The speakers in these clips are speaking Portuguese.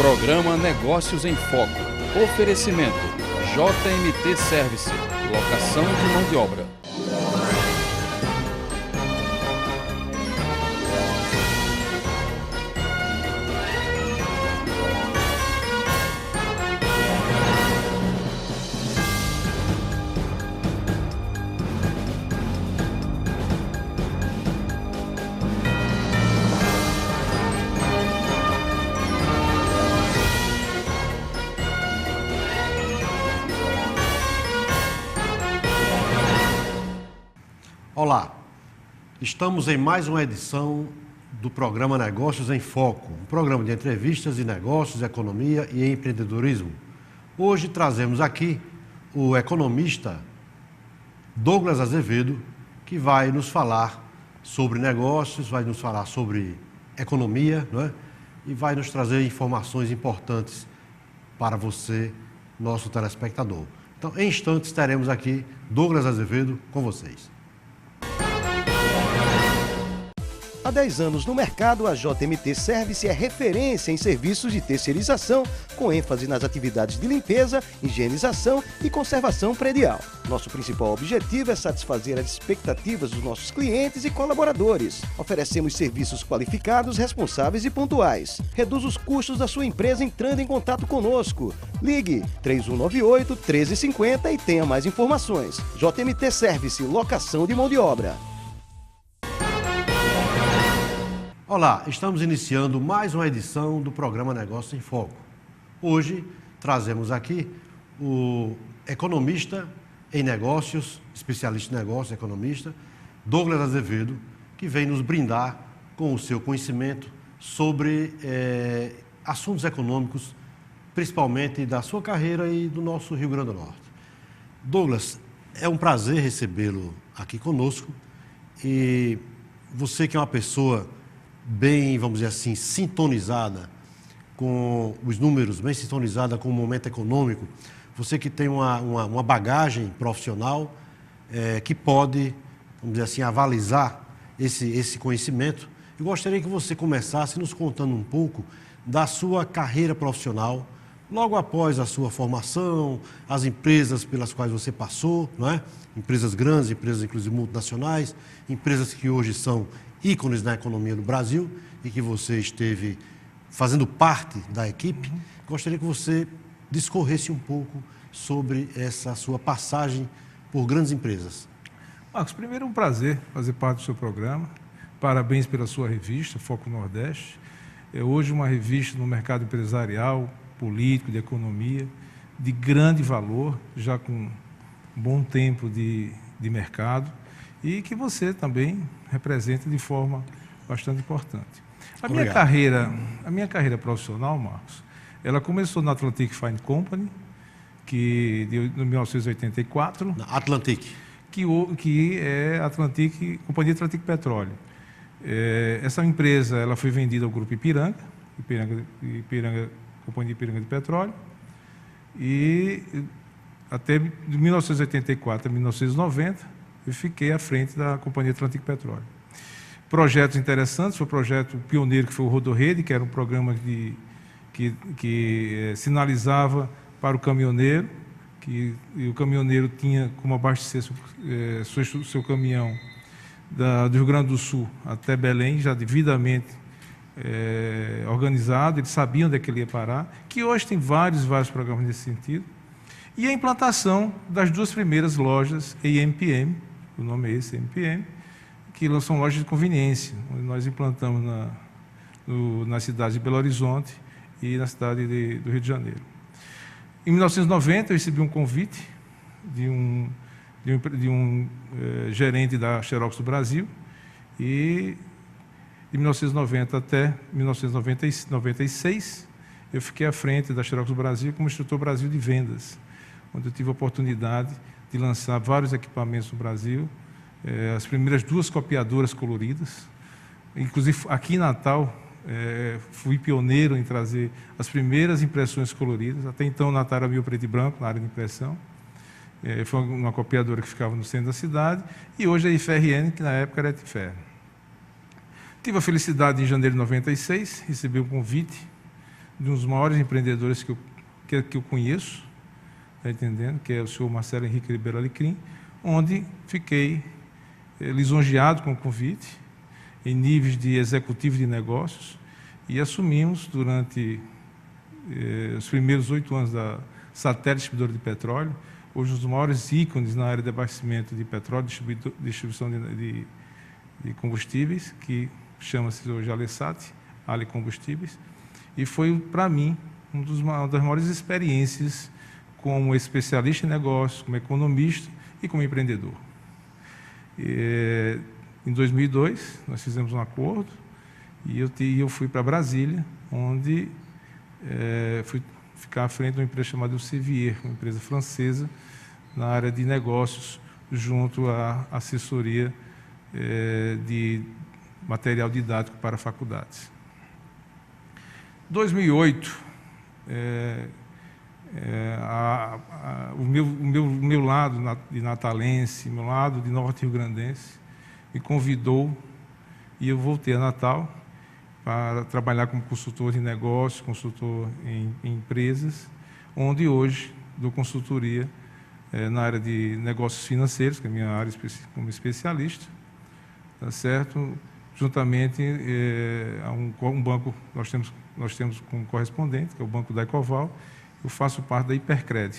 Programa Negócios em Foco. Oferecimento JMT Service. Locação de mão de obra. Olá, estamos em mais uma edição do programa Negócios em Foco, um programa de entrevistas de negócios, economia e empreendedorismo. Hoje trazemos aqui o economista Douglas Azevedo, que vai nos falar sobre negócios, vai nos falar sobre economia, não é? E vai nos trazer informações importantes para você, nosso telespectador. Então, em instantes, teremos aqui Douglas Azevedo com vocês. Há 10 anos no mercado, a JMT Service é referência em serviços de terceirização, com ênfase nas atividades de limpeza, higienização e conservação predial. Nosso principal objetivo é satisfazer as expectativas dos nossos clientes e colaboradores. Oferecemos serviços qualificados, responsáveis e pontuais. Reduz os custos da sua empresa entrando em contato conosco. Ligue 3198-1350 e tenha mais informações. JMT Service, locação de mão de obra. Olá, estamos iniciando mais uma edição do programa Negócios em Foco. Hoje trazemos aqui o economista em negócios, especialista em negócios, economista, Douglas Azevedo, que vem nos brindar com o seu conhecimento sobre assuntos econômicos, principalmente da sua carreira e do nosso Rio Grande do Norte. Douglas, é um prazer recebê-lo aqui conosco e você que é uma pessoa bem, vamos dizer assim, sintonizada com os números, bem sintonizada com o momento econômico, você que tem uma bagagem profissional que pode, vamos dizer assim, avalizar esse conhecimento. Eu gostaria que você começasse nos contando um pouco da sua carreira profissional, logo após a sua formação, as empresas pelas quais você passou, não é? Empresas grandes, empresas inclusive multinacionais, empresas que hoje são ícones na economia do Brasil e que você esteve fazendo parte da equipe. Gostaria que você discorresse um pouco sobre essa sua passagem por grandes empresas. Marcos, primeiro é um prazer fazer parte do seu programa. Parabéns pela sua revista, Foco Nordeste. É hoje uma revista no mercado empresarial, político, de economia, de grande valor, já com um bom tempo de minha e que você também representa de forma bastante importante. A minha carreira profissional, Marcos, ela começou na Atlantic Fine Company, que de 1984. Na Atlantic. Que é a Companhia Atlantic Petróleo. Essa empresa ela foi vendida ao Grupo Ipiranga, Companhia Ipiranga de Petróleo, e até de 1984 a 1990, eu fiquei à frente da Companhia Atlantic Petróleo. Projetos interessantes, foi o projeto pioneiro que foi o Rodorrede, que era um programa que sinalizava para o caminhoneiro, e o caminhoneiro tinha como abastecer seu caminhão do Rio Grande do Sul até Belém, já devidamente organizado, eles sabiam onde é que ele ia parar, que hoje tem vários programas nesse sentido. E a implantação das duas primeiras lojas EMPM, o nome é esse, EMPM, que são lojas de conveniência, onde nós implantamos na cidade de Belo Horizonte e na cidade do Rio de Janeiro. Em 1990, eu recebi um convite de um gerente da Xerox do Brasil, e de 1990 até 1996, eu fiquei à frente da Xerox do Brasil como instrutor Brasil de vendas, onde eu tive a oportunidade de lançar vários equipamentos no Brasil, as primeiras 2 copiadoras coloridas. Inclusive, aqui em Natal, fui pioneiro em trazer as primeiras impressões coloridas. Até então, Natal era meio preto e branco na área de impressão. Foi uma copiadora que ficava no centro da cidade, e hoje é a IFRN, que na época era Etifer. Tive a felicidade, em janeiro de 96, receber um convite de um dos maiores empreendedores que eu conheço, está entendendo? Que é o senhor Marcelo Henrique Ribeiro Alecrim, onde fiquei lisonjeado com o convite, em níveis de executivo de negócios, e assumimos durante os primeiros 8 anos da Satélite Distribuidora de Petróleo, hoje um dos maiores ícones na área de abastecimento de petróleo, distribuição de combustíveis, que chama-se hoje Alesat, Ale Combustíveis, e foi, para mim, uma das maiores experiências como especialista em negócios, como economista e como empreendedor. Em 2002, nós fizemos um acordo e eu fui para Brasília, onde fui ficar à frente de uma empresa chamada Elsevier, uma empresa francesa na área de negócios, junto à assessoria de material didático para faculdades. Em 2008, o meu lado de natalense, meu lado de norte rio-grandense, me convidou e eu voltei a Natal para trabalhar como consultor de negócios, consultor em empresas, onde hoje dou consultoria na área de negócios financeiros, que é a minha área como especialista, tá certo? Juntamente a um banco, nós temos como correspondente, que é o Banco da Ecoval. Eu faço parte da Hipercred.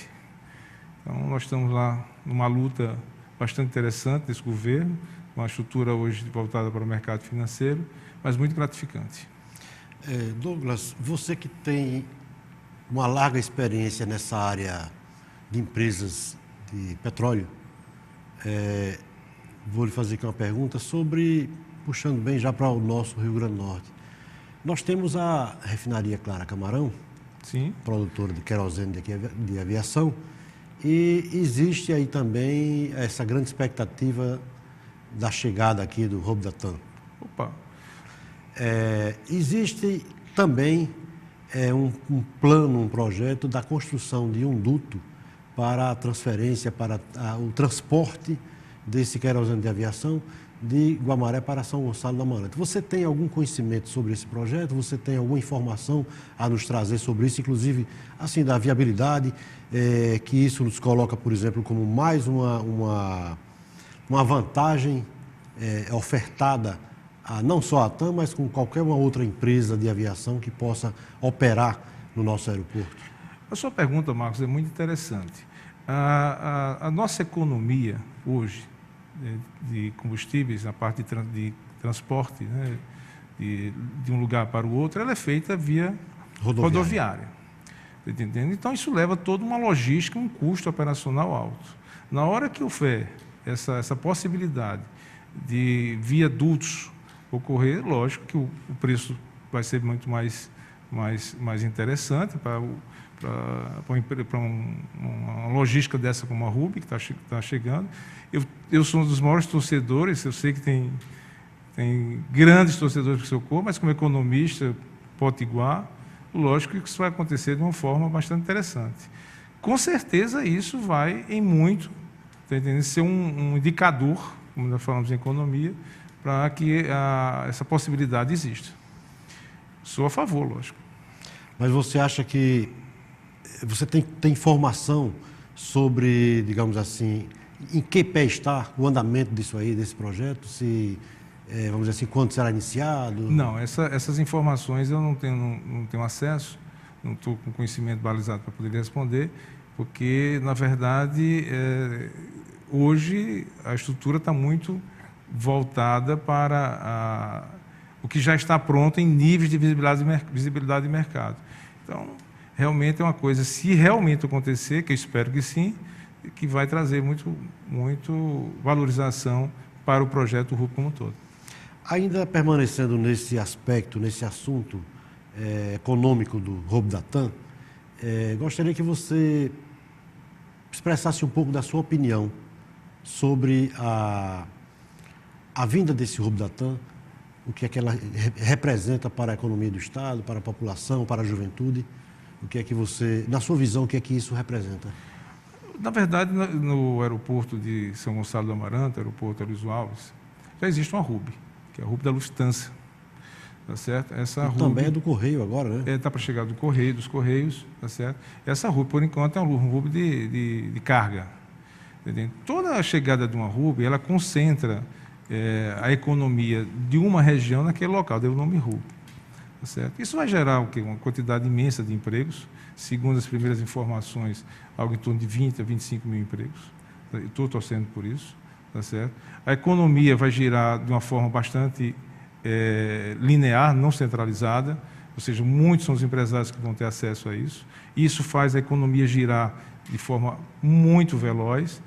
Então, nós estamos lá numa luta bastante interessante desse governo, uma estrutura hoje voltada para o mercado financeiro, mas muito gratificante. Douglas, você que tem uma larga experiência nessa área de empresas de petróleo, vou lhe fazer aqui uma pergunta sobre, puxando bem já para o nosso Rio Grande do Norte. Nós temos a refinaria Clara Camarão, sim, produtora de querosene de aviação, e existe aí também essa grande expectativa da chegada aqui do Robdatã. Opa! Existe também um plano, um projeto da construção de um duto para a transferência, para o transporte desse querosene de aviação de Guamaré para São Gonçalo do Amarante. Você tem algum conhecimento sobre esse projeto? Você tem alguma informação a nos trazer sobre isso, inclusive assim da viabilidade, que isso nos coloca, por exemplo, como mais uma vantagem ofertada não só a TAM, mas com qualquer uma outra empresa de aviação que possa operar no nosso aeroporto? A sua pergunta, Marcos, é muito interessante. A nossa economia hoje, de combustíveis, na parte de transporte, né, de um lugar para o outro, ela é feita via rodoviária. Tá entendendo? Então, isso leva toda uma logística, um custo operacional alto. Na hora que houver essa possibilidade de viadutos ocorrer, lógico que o preço vai ser muito mais interessante para uma logística dessa como a RUB, que está chegando. Eu sou um dos maiores torcedores, eu sei que tem grandes torcedores que socorro, mas como economista potiguar, lógico que isso vai acontecer de uma forma bastante interessante. Com certeza isso vai em muito, tá entendendo? Ser um indicador, como nós falamos em economia, para que essa possibilidade exista. Sou a favor, lógico. Mas você acha que você tem informação sobre, digamos assim, em que pé está o andamento disso aí, desse projeto? Se, vamos dizer assim, quando será iniciado? Não, essas informações eu não tenho acesso, não estou com conhecimento balizado para poder responder, porque, na verdade, hoje a estrutura está muito voltada para o que já está pronto em níveis de visibilidade de mercado. Então, realmente é uma coisa, se realmente acontecer, que eu espero que sim, que vai trazer muito valorização para o projeto RUB como um todo. Ainda permanecendo nesse aspecto, nesse assunto econômico do Robdatã, gostaria que você expressasse um pouco da sua opinião sobre a vinda desse Robdatã, o que é que ela representa para a economia do Estado, para a população, para a juventude. O que é que você, na sua visão, o que é que isso representa? Na verdade, no aeroporto de São Gonçalo do Amarante, aeroporto Luiz Alves, já existe uma RUB, que é a RUB da Lufthansa. tá certo? Essa RUB também é do Correio agora, né? Está para chegar dos Correios, tá certo? Essa RUB, por enquanto, é um RUB de carga. Entendeu? Toda a chegada de uma RUB, ela concentra a economia de uma região naquele local, deu o nome RUB. Tá certo? Isso vai gerar o quê? Uma quantidade imensa de empregos, segundo as primeiras informações, algo em torno de 20 a 25 mil empregos. Estou torcendo por isso. Tá certo? A economia vai girar de uma forma bastante linear, não centralizada, ou seja, muitos são os empresários que vão ter acesso a isso. Isso faz a economia girar de forma muito veloz.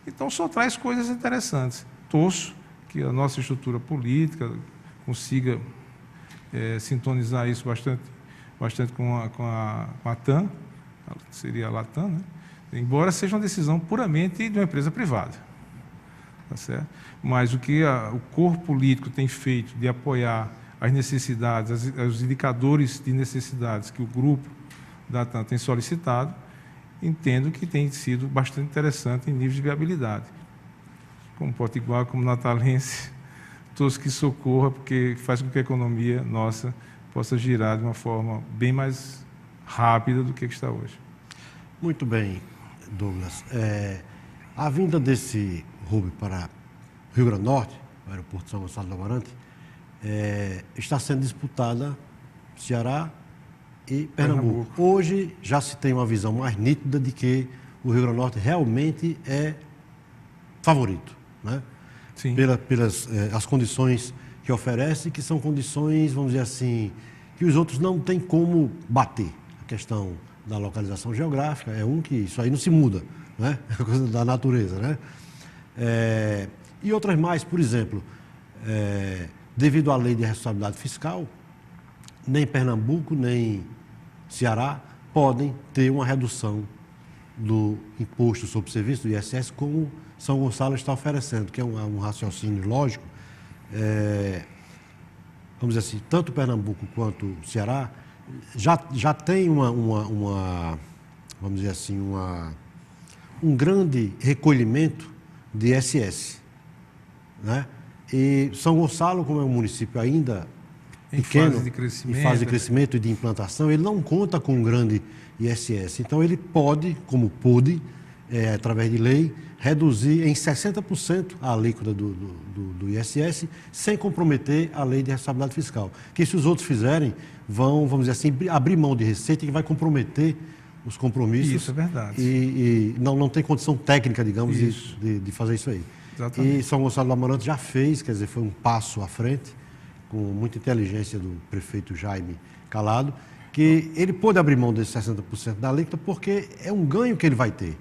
Então, só traz coisas interessantes. Torço que a nossa estrutura política consiga sintonizar isso bastante com a TAM, seria a Latam, né? Embora seja uma decisão puramente de uma empresa privada. Tá certo? Mas o que o corpo político tem feito de apoiar as necessidades, os indicadores de necessidades que o grupo da TAM tem solicitado, entendo que tem sido bastante interessante em níveis de viabilidade. Como Potiguar, como natalense, todos que socorra, porque faz com que a economia nossa possa girar de uma forma bem mais rápida do que está hoje. Muito bem, Douglas. A vinda desse RUB para Rio Grande do Norte, o aeroporto de São Gonçalo do Amarante, está sendo disputada Ceará e Pernambuco. Hoje já se tem uma visão mais nítida de que o Rio Grande do Norte realmente é favorito, né? Sim. Pelas as condições que oferece, que são condições, vamos dizer assim, que os outros não têm como bater. A questão da localização geográfica que isso aí não se muda, né? É coisa da natureza, né? E outras mais, por exemplo, devido à lei de responsabilidade fiscal, nem Pernambuco, nem Ceará podem ter uma redução do imposto sobre serviço, do ISS, como São Gonçalo está oferecendo, que é um raciocínio lógico. Vamos dizer assim, tanto Pernambuco quanto Ceará já tem vamos dizer assim, um grande recolhimento de ISS, né? E São Gonçalo, como é um município ainda pequeno, em fase de crescimento e de implantação, ele não conta com um grande ISS. Então, ele pode, como pôde, através de lei, reduzir em 60% a alíquota do ISS, sem comprometer a lei de responsabilidade fiscal. Que se os outros fizerem, vamos dizer assim, abrir mão de receita, que vai comprometer os compromissos. Isso é verdade. E não tem condição técnica, digamos, de fazer isso aí. Exatamente. E São Gonçalo do Amarante já fez, quer dizer, foi um passo à frente, com muita inteligência do prefeito Jaime Calado, que ele pôde abrir mão desses 60% da alíquota vai é um ganho que ele vai ter.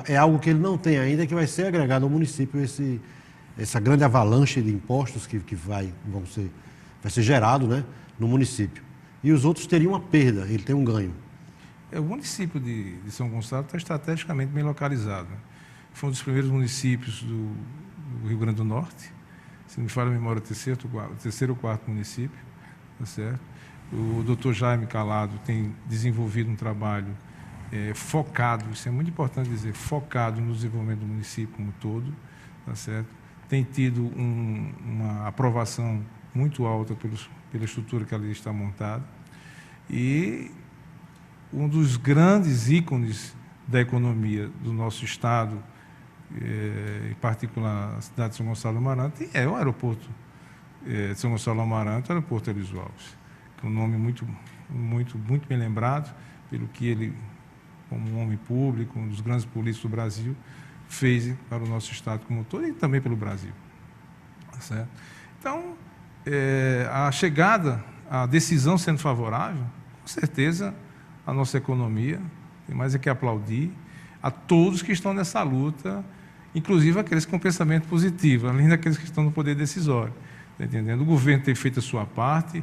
É algo que ele não tem ainda, que vai ser agregado ao município, essa grande avalanche de impostos que vai ser gerado, né, no município. E os outros teriam uma perda, ele tem um ganho. O município de São Gonçalo está estrategicamente bem localizado. Foi um dos primeiros municípios do Rio Grande do Norte. Se não me falha a memória, o terceiro ou quarto município. Tá certo? O doutor Jaime Calado tem desenvolvido um trabalho focado, isso é muito importante dizer, focado no desenvolvimento do município como um todo. Tá certo? Tem tido uma aprovação muito alta pela estrutura que ali está montada. E um dos grandes ícones da economia do nosso estado, em particular a cidade de São Gonçalo do Amarante, é o aeroporto de São Gonçalo do Amarante, o aeroporto Elísio Alves, que é um nome muito bem lembrado pelo que ele, como um homem público, um dos grandes políticos do Brasil, fez para o nosso estado como um todo e também pelo Brasil. Certo? Então, a chegada, a decisão sendo favorável, com certeza a nossa economia tem mais é que aplaudir a todos que estão nessa luta, inclusive aqueles com pensamento positivo, além daqueles que estão no poder decisório. Está entendendo? O governo tem feito a sua parte,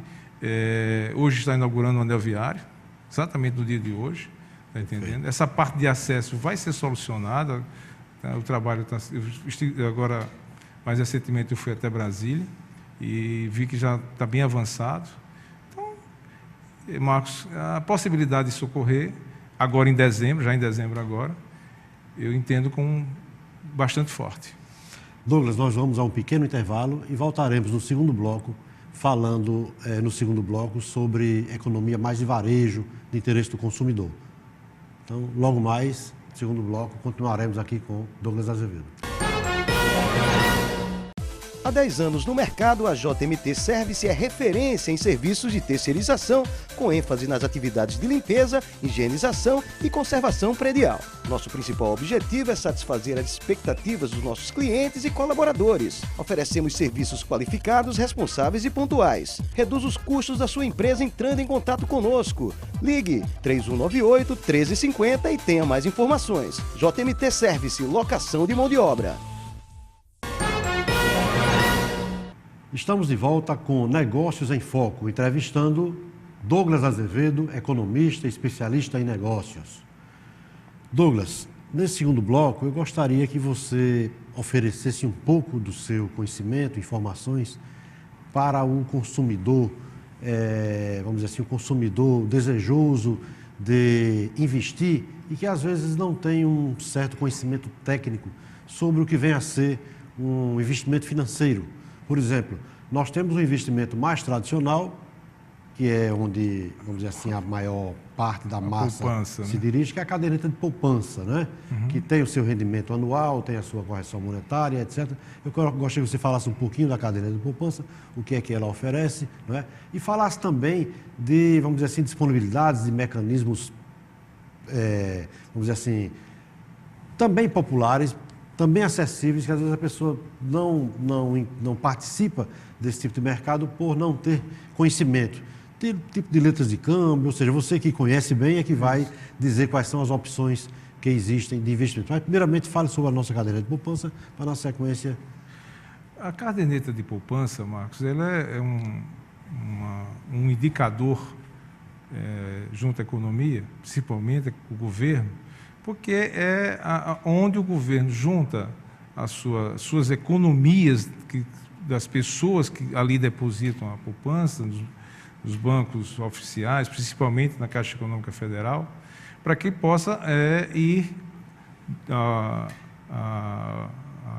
hoje está inaugurando um anel viário, exatamente no dia de hoje. Está entendendo? Essa parte de acesso vai ser solucionada. Tá? O trabalho está... Agora, mais recentemente, eu fui até Brasília e vi que já está bem avançado. Então, Marcos, a possibilidade de socorrer, agora em dezembro, já em dezembro agora, eu entendo como bastante forte. Douglas, nós vamos a um pequeno intervalo e voltaremos no segundo bloco falando no segundo bloco sobre economia mais de varejo, de interesse do consumidor. Então, logo mais, no segundo bloco, continuaremos aqui com Douglas Azevedo. Há 10 anos no mercado, a JMT Service é referência em serviços de terceirização, com ênfase nas atividades de limpeza, higienização e conservação predial. Nosso principal objetivo é satisfazer as expectativas dos nossos clientes e colaboradores. Oferecemos serviços qualificados, responsáveis e pontuais. Reduz os custos da sua empresa entrando em contato conosco. Ligue 3198-1350 e tenha mais informações. JMT Service, locação de mão de obra. Estamos de volta com Negócios em Foco, entrevistando Douglas Azevedo, economista e especialista em negócios. Douglas, nesse segundo bloco, eu gostaria que você oferecesse um pouco do seu conhecimento, informações para o consumidor, vamos dizer assim, o consumidor desejoso de investir e que às vezes não tem um certo conhecimento técnico sobre o que vem a ser um investimento financeiro. Por exemplo, nós temos um investimento mais tradicional, que é onde, vamos dizer assim, a maior parte da massa poupança, se dirige, que é a caderneta de poupança, né? Que tem o seu rendimento anual, tem a sua correção monetária, etc. Eu gostaria que você falasse um pouquinho da caderneta de poupança, o que é que ela oferece, não é? E falasse também de, vamos dizer assim, disponibilidades e mecanismos, vamos dizer assim, também populares, também acessíveis, que às vezes a pessoa não participa desse tipo de mercado por não ter conhecimento. Tipo de letras de câmbio, ou seja, você que conhece bem é que vai dizer quais são as opções que existem de investimento. Mas, primeiramente, fale sobre a nossa caderneta de poupança, para na sequência... A caderneta de poupança, Marcos, ela é um indicador junto à economia, principalmente o governo, porque é onde o governo junta as suas economias das pessoas que ali depositam a poupança, nos bancos oficiais, principalmente na Caixa Econômica Federal, para que possa ir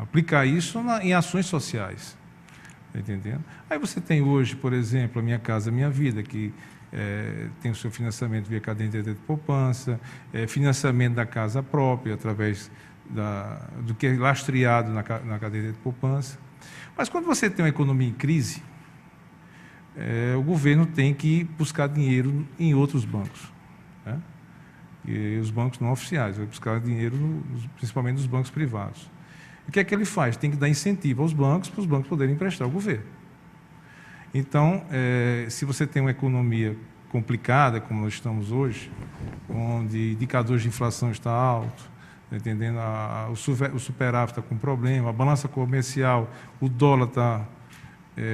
aplicar isso em ações sociais. Está entendendo? Aí você tem hoje, por exemplo, a Minha Casa Minha Vida, que tem o seu financiamento via caderneta de poupança, financiamento da casa própria, através do que é lastreado na caderneta de poupança. Mas quando você tem uma economia em crise, o governo tem que buscar dinheiro em outros bancos, né? E os bancos não oficiais, vai buscar dinheiro principalmente nos bancos privados. E o que é que ele faz? Tem que dar incentivo aos bancos para os bancos poderem emprestar ao governo. Então, se você tem uma economia complicada, como nós estamos hoje, onde indicadores de inflação estão altos, entendendo? O superávit está com problema, a balança comercial, o dólar está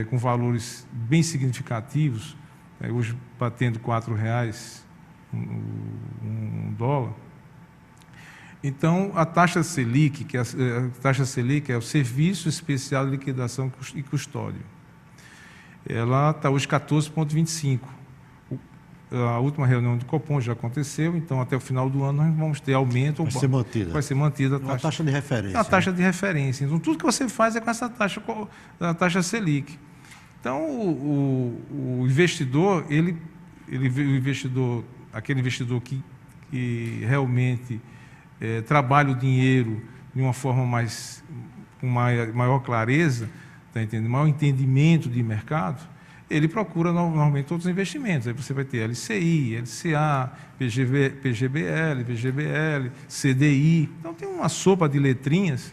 com valores bem significativos, hoje batendo R$4 um dólar. Então, a taxa Selic, é o Serviço Especial de Liquidação e Custódia, ela está hoje 14,25. A última reunião do Copom já aconteceu, então até o final do ano nós vamos ter aumento. Vai ser mantida. Vai ser mantida a taxa. Uma taxa de referência. É a taxa de referência. Então, tudo que você faz é com essa taxa, a taxa Selic. Então, o investidor, aquele investidor que realmente trabalha o dinheiro de uma forma com maior clareza, tá entendendo? Maior entendimento de mercado, ele procura normalmente outros investimentos. Aí você vai ter LCI, LCA, PGBL, VGBL, CDI. Então, tem uma sopa de letrinhas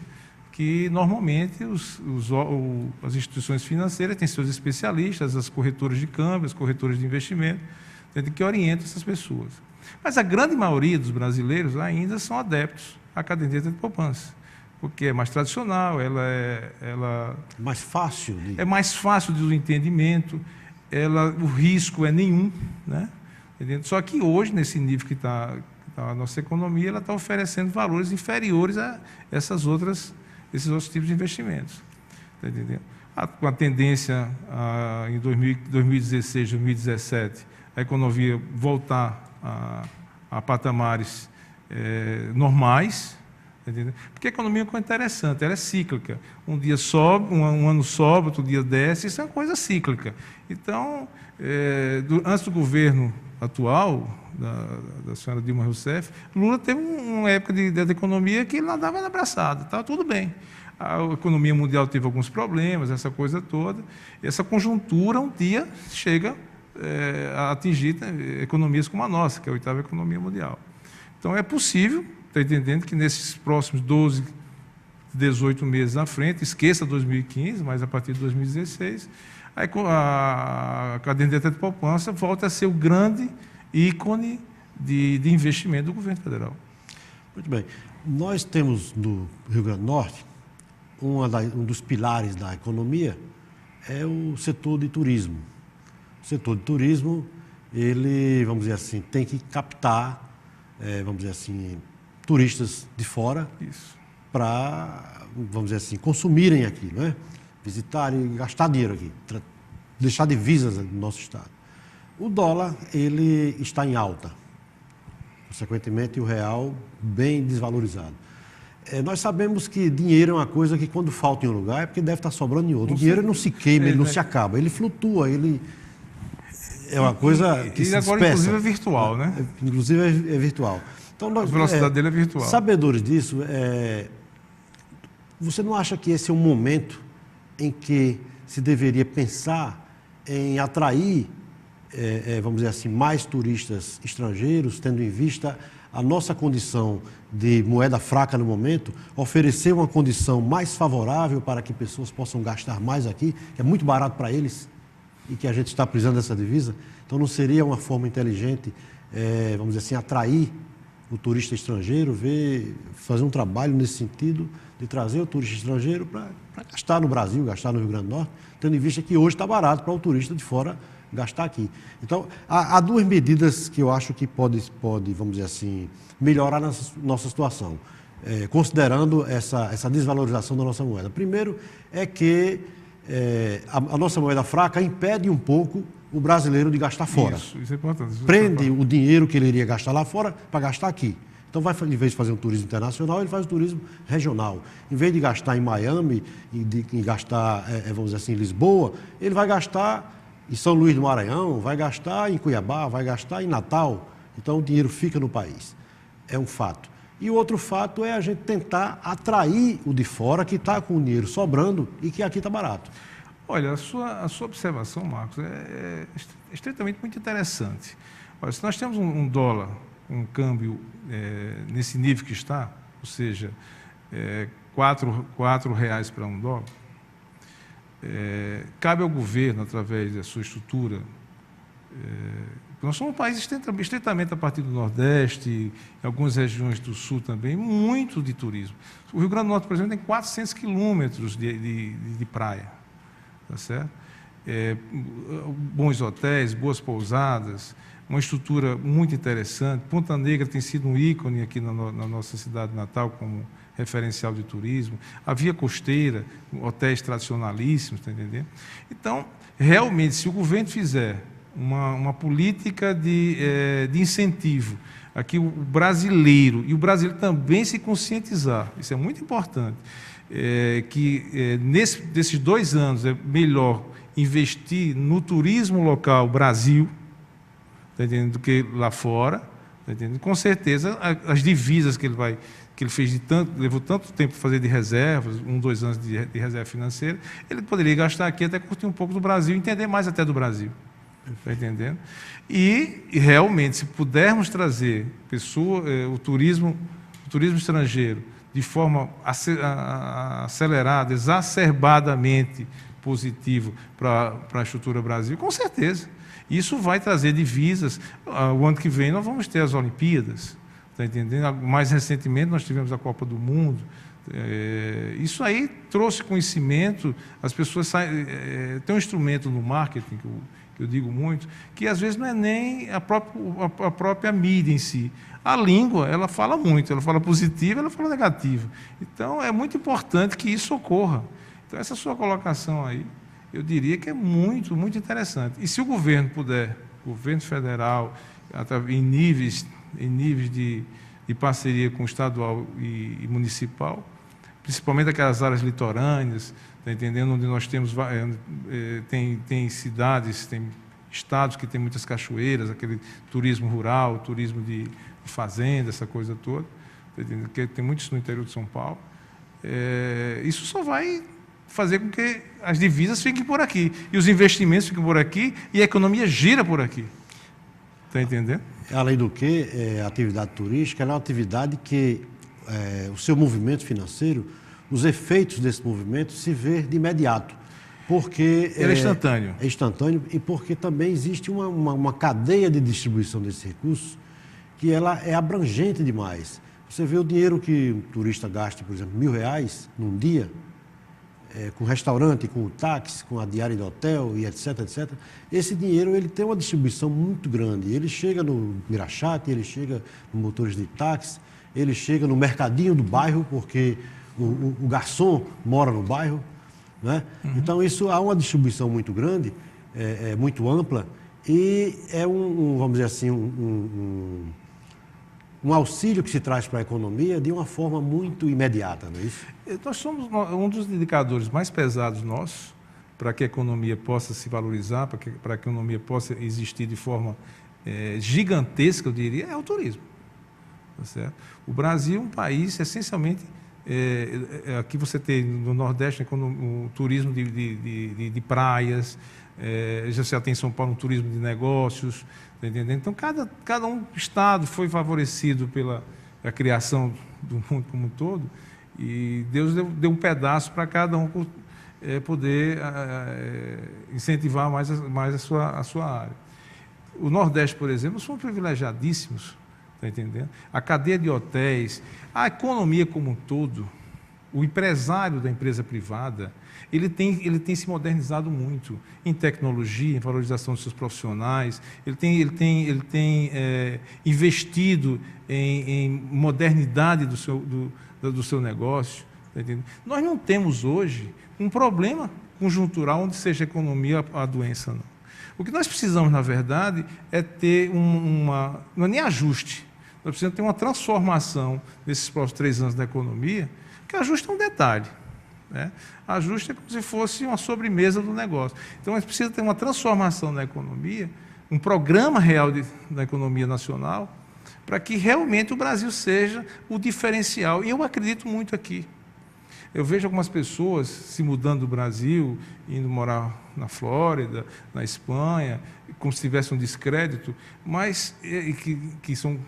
que, normalmente, as instituições financeiras têm seus especialistas, as corretoras de câmbio, as corretoras de investimento, que orientam essas pessoas. Mas a grande maioria dos brasileiros ainda são adeptos à caderneta de poupança, porque é mais tradicional, mais fácil. É mais fácil do entendimento, o risco é nenhum, né? Só que hoje, nesse nível que está a nossa economia, ela está oferecendo valores inferiores a esses outros tipos de investimentos. Tá entendendo? Com a tendência em 2016, 2017, a economia voltar a patamares normais, Entendeu? Porque a economia é uma coisa interessante, ela é cíclica. Um dia sobe, um ano sobe, outro dia desce, isso é uma coisa cíclica. Então, antes do governo atual, da senhora Dilma Rousseff, Lula teve uma época da economia que ele nadava na braçada, estava tudo bem. A economia mundial teve alguns problemas, essa coisa toda. Essa conjuntura, um dia, chega a atingir economias como a nossa, que é a 8ª economia mundial. Então, é possível, está entendendo, que nesses próximos 12, 18 meses à frente, esqueça 2015, mas a partir de 2016, a caderneta de poupança volta a ser o grande ícone de investimento do governo federal. Muito bem. Nós temos no Rio Grande do Norte, um dos pilares da economia é o setor de turismo. O setor de turismo, ele, vamos dizer assim, tem que captar, vamos dizer assim, turistas de fora para, vamos dizer assim, consumirem aqui, não é? Visitarem, gastar dinheiro aqui, deixar divisas no nosso estado. O dólar, ele está em alta, consequentemente o real bem desvalorizado. Nós sabemos que dinheiro é uma coisa que quando falta em um lugar é porque deve estar sobrando em outro. O dinheiro não se queima, ele não se acaba, ele flutua, ele é uma coisa que se agora, dispersa. inclusive, é virtual, né? Inclusive é virtual. Então, a velocidade dele é virtual. Sabedores disso, você não acha que esse é um momento em que se deveria pensar em atrair, vamos dizer assim, mais turistas estrangeiros, tendo em vista a nossa condição de moeda fraca no momento, oferecer uma condição mais favorável para que pessoas possam gastar mais aqui, que é muito barato para eles e que a gente está precisando dessa divisa? Então, não seria uma forma inteligente, vamos dizer assim, atrair o turista estrangeiro, fazer um trabalho nesse sentido de trazer o turista estrangeiro para gastar no Brasil, gastar no Rio Grande do Norte, tendo em vista que hoje está barato para o turista de fora gastar aqui. Então, há duas medidas que eu acho que pode, vamos dizer assim, melhorar nossa situação, considerando essa desvalorização da nossa moeda. Primeiro é que a nossa moeda fraca impede um pouco o brasileiro de gastar fora. Isso é importante. Prende o dinheiro que ele iria gastar lá fora para gastar aqui. Então, em vez de fazer um turismo internacional, ele faz um turismo regional. Em vez de gastar em Miami e gastar, vamos dizer assim, em Lisboa, ele vai gastar em São Luís do Maranhão, vai gastar em Cuiabá, vai gastar em Natal. Então, o dinheiro fica no país. É um fato. E o outro fato é a gente tentar atrair o de fora que está com o dinheiro sobrando e que aqui está barato. Olha, a sua observação, Marcos, é estritamente muito interessante. Olha, se nós temos um dólar, um câmbio nesse nível que está, ou seja, R$4 para um dólar, cabe ao governo, através da sua estrutura, nós somos um país estritamente a partir do Nordeste, em algumas regiões do Sul também, muito de turismo. O Rio Grande do Norte, por exemplo, tem 400 quilômetros de praia, tá certo? Bons hotéis, boas pousadas, uma estrutura muito interessante. Ponta Negra tem sido um ícone aqui na nossa cidade natal como referencial de turismo. A Via Costeira, hotéis tradicionalíssimos, está entendendo? Então, realmente, se o governo fizer uma política de incentivo, aqui o brasileiro, e o brasileiro também se conscientizar, isso é muito importante, desses 2 anos é melhor investir no turismo local Brasil, tá entendendo, do que lá fora, tá entendendo? Com certeza as divisas que ele fez levou tanto tempo para fazer de reservas, 2 anos de reserva financeira, ele poderia gastar aqui até curtir um pouco do Brasil, entender mais até do Brasil. Está entendendo? E realmente, se pudermos trazer o turismo estrangeiro de forma acelerada, exacerbadamente positiva para a estrutura Brasil, com certeza. Isso vai trazer divisas. O ano que vem nós vamos ter as Olimpíadas, está entendendo? Mais recentemente nós tivemos a Copa do Mundo. Isso aí trouxe conhecimento, as pessoas tem um instrumento no marketing que eu digo muito, que às vezes não é nem a própria mídia em si. A língua, ela fala muito, ela fala positivo, ela fala negativo. Então, é muito importante que isso ocorra. Então, essa sua colocação aí, eu diria que é muito, muito interessante. E se o governo puder, o governo federal, em níveis de de parceria com o estadual e municipal, principalmente aquelas áreas litorâneas, tá entendendo? Onde nós temos tem cidades, tem estados que têm muitas cachoeiras, aquele turismo rural, turismo de fazenda, essa coisa toda, tá entendendo? Que tem muitos no interior de São Paulo. Isso só vai fazer com que as divisas fiquem por aqui, e os investimentos fiquem por aqui, e a economia gira por aqui. Está entendendo? Além do que, a atividade turística é uma atividade que o seu movimento financeiro, os efeitos desse movimento se vê de imediato. Porque ele é instantâneo. É instantâneo, e porque também existe uma cadeia de distribuição desses recursos que ela é abrangente demais. Você vê o dinheiro que um turista gasta, por exemplo, R$1.000 num dia, com o restaurante, com o táxi, com a diária de hotel e etc, etc. Esse dinheiro ele tem uma distribuição muito grande. Ele chega no engraxate, ele chega no motores de táxi, ele chega no mercadinho do bairro, porque o garçom mora no bairro, né? Uhum. Então, isso há uma distribuição muito grande, muito ampla, e é vamos dizer assim, um auxílio que se traz para a economia de uma forma muito imediata, não é isso? Nós somos um dos indicadores mais pesados nossos para que a economia possa se valorizar, para que a economia possa existir de forma gigantesca, eu diria, é o turismo. Tá certo? O Brasil é um país, essencialmente, aqui você tem no Nordeste um turismo de praias, já tem em São Paulo um turismo de negócios, tá entendendo? Então, cada estado foi favorecido pela criação do mundo como um todo, e Deus deu um pedaço para cada um poder incentivar mais a sua área. O Nordeste, por exemplo, são privilegiadíssimos, tá entendendo? A cadeia de hotéis, a economia como um todo, o empresário da empresa privada, ele tem se modernizado muito em tecnologia, em valorização dos seus profissionais, ele tem investido em modernidade do seu negócio. Tá entendendo? Nós não temos hoje um problema conjuntural onde seja a economia a doença, não. O que nós precisamos, na verdade, é ter não é nem ajuste, nós precisamos ter uma transformação nesses próximos 3 anos da economia, que ajuste é um detalhe. Né? Ajuste é como se fosse uma sobremesa do negócio. Então, a gente precisa ter uma transformação na economia, um programa real da economia nacional, para que realmente o Brasil seja o diferencial. E eu acredito muito aqui. Eu vejo algumas pessoas se mudando do Brasil, indo morar na Flórida, na Espanha, como se tivesse um descrédito, mas que são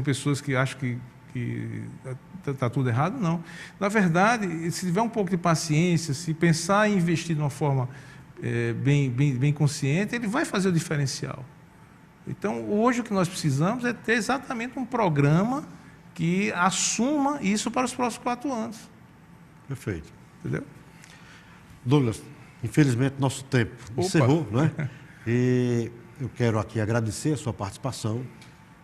pessoas que acham que está tudo errado, não. Na verdade, se tiver um pouco de paciência, se pensar em investir de uma forma bem consciente, ele vai fazer o diferencial. Então, hoje o que nós precisamos é ter exatamente um programa que assuma isso para os próximos 4 anos. Perfeito. Entendeu? Douglas, infelizmente nosso tempo encerrou, não é? E eu quero aqui agradecer a sua participação,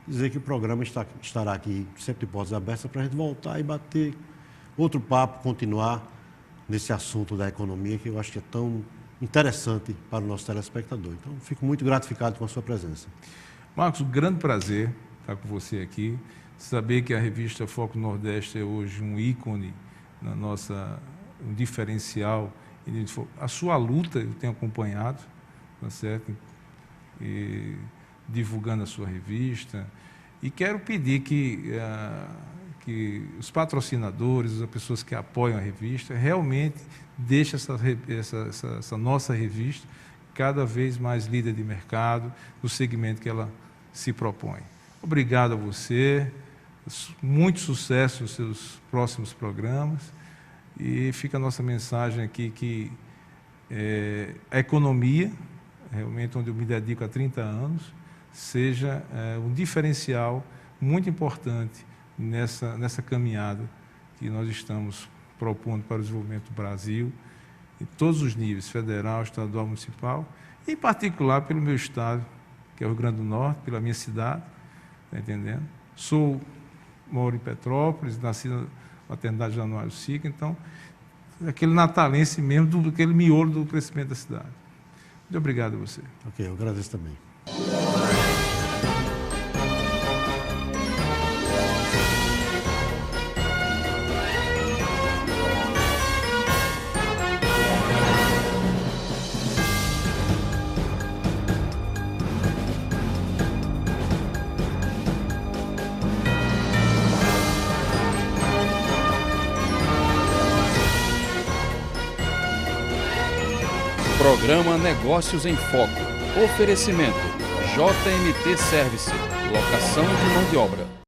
dizer que o programa estará aqui sempre de portas abertas para a gente voltar e bater outro papo, continuar nesse assunto da economia que eu acho que é tão interessante para o nosso telespectador. Então, fico muito gratificado com a sua presença. Marcos, um grande prazer estar com você aqui, saber que a revista Foco Nordeste é hoje um ícone na nossa, um diferencial. A sua luta eu tenho acompanhado, tá certo? E divulgando a sua revista, e quero pedir que os patrocinadores, as pessoas que apoiam a revista, realmente deixem essa nossa revista cada vez mais líder de mercado no segmento que ela se propõe. Obrigado a você, muito sucesso nos seus próximos programas, e fica a nossa mensagem aqui que a economia, realmente onde eu me dedico há 30 anos, seja um diferencial muito importante nessa caminhada que nós estamos propondo para o desenvolvimento do Brasil, em todos os níveis, federal, estadual, municipal, e em particular pelo meu estado, que é o Rio Grande do Norte, pela minha cidade, está entendendo? Moro em Petrópolis, nasci na maternidade Januário Sica, então, aquele natalense mesmo, aquele miolo do crescimento da cidade. Muito obrigado a você. Ok, eu agradeço também. Programa Negócios em Foco. Oferecimento: JMT Service. Locação de mão de obra.